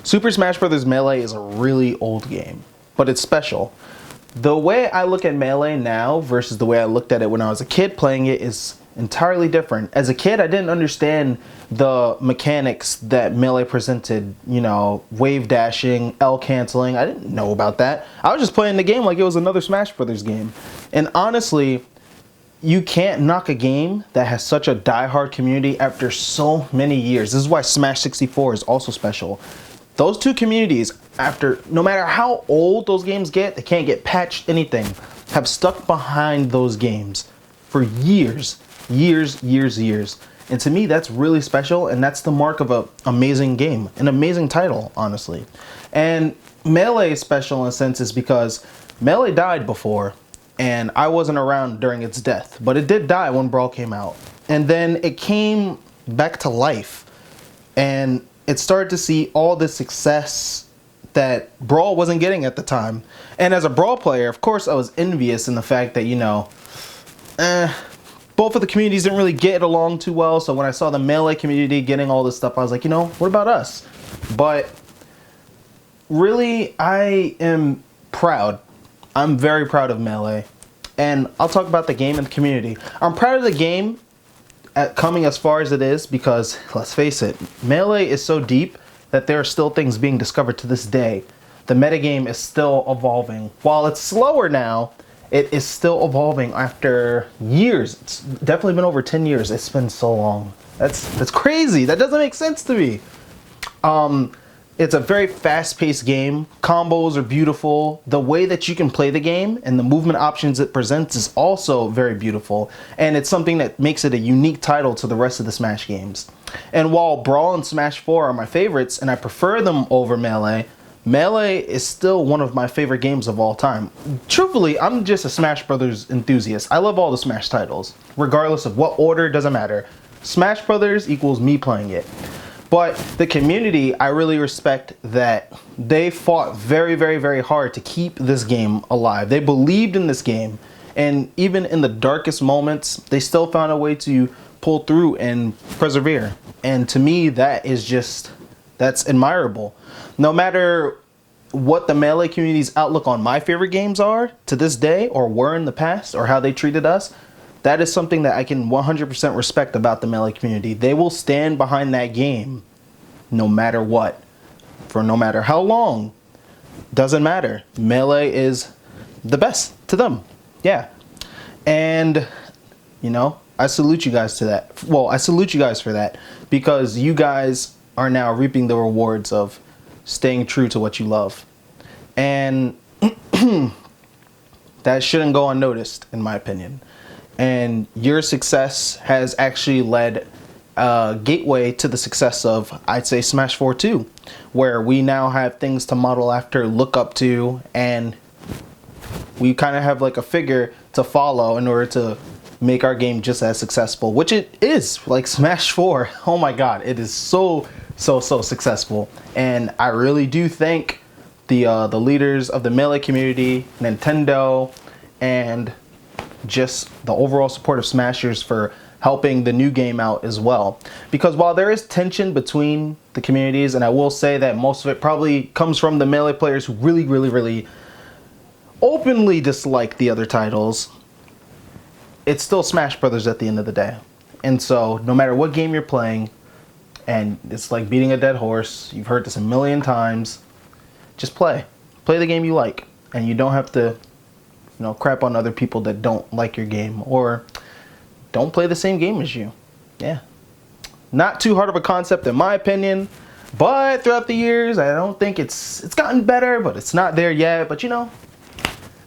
Super Smash Bros. Melee is a really old game, but it's special. The way I look at Melee now versus the way I looked at it when I was a kid playing it is entirely different. As a kid, I didn't understand the mechanics that Melee presented, you know, wave dashing, L canceling. I didn't know about that. I was just playing the game like it was another Smash Brothers game. And honestly, you can't knock a game that has such a diehard community after so many years. This is why Smash 64 is also special. Those two communities, after no matter how old those games get, they can't get patched, anything, have stuck behind those games for years. And to me, that's really special, and that's the mark of an amazing game, an amazing title, honestly. And Melee is special in a sense is because Melee died before, and I wasn't around during its death, but it did die when Brawl came out. And then it came back to life, and it started to see all the success that Brawl wasn't getting at the time. And as a Brawl player, of course, I was envious in the fact that, you know, both of the communities didn't really get along too well. So when I saw the Melee community getting all this stuff, I was like, you know, what about us? But really, I am proud. I'm very proud of Melee. And I'll talk about the game and the community. I'm proud of the game coming as far as it is because, let's face it, Melee is so deep that there are still things being discovered to this day. The metagame is still evolving. While it's slower now, it is still evolving after years. It's definitely been over 10 years. It's been so long. That's crazy. That doesn't make sense to me. It's a very fast-paced game. Combos are beautiful. The way that you can play the game and the movement options it presents is also very beautiful. And it's something that makes it a unique title to the rest of the Smash games. And while Brawl and Smash 4 are my favorites, and I prefer them over Melee, Melee is still one of my favorite games of all time. Truthfully, I'm just a Smash Brothers enthusiast. I love all the Smash titles. Regardless of what order, doesn't matter. Smash Brothers equals me playing it. But the community, I really respect that they fought very hard to keep this game alive. They believed in this game, and even in the darkest moments, they still found a way to pull through and persevere. And to me, that is just, that's admirable. No matter what the Melee community's outlook on my favorite games are to this day, or were in the past, or how they treated us, that is something that I can 100% respect about the Melee community. They will stand behind that game no matter what, for no matter how long. Doesn't matter. Melee is the best to them. Yeah. And, you know, I salute you guys to that. Well, I salute you guys for that, because you guys are now reaping the rewards of staying true to what you love. And that shouldn't go unnoticed, in my opinion. And your success has actually led a gateway to the success of, I'd say, Smash 4 too, where we now have things to model after, look up to, and we kind of have like a figure to follow in order to make our game just as successful, which it is. Like Smash 4, oh my god, it is so successful. And I really do thank the leaders of the Melee community, Nintendo, and just the overall support of Smashers for helping the new game out as well. Because while there is tension between the communities, and I will say that most of it probably comes from the Melee players who really openly dislike the other titles, it's still Smash Brothers at the end of the day. And so no matter what game you're playing, and it's like beating a dead horse, you've heard this a million times, just play the game you like, and you don't have to, you know, crap on other people that don't like your game or don't play the same game as you. Yeah. Not too hard of a concept in my opinion, but throughout the years, I don't think it's gotten better, but it's not there yet. But you know,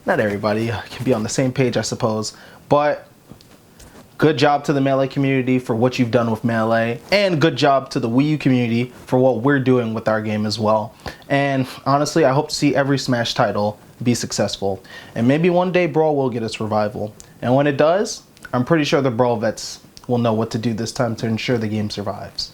not everybody can be on the same page, I suppose. But good job to the Melee community for what you've done with Melee, and good job to the Wii U community for what we're doing with our game as well. And honestly, I hope to see every Smash title be successful. And maybe one day Brawl will get its revival. And when it does, I'm pretty sure the Brawl vets will know what to do this time to ensure the game survives.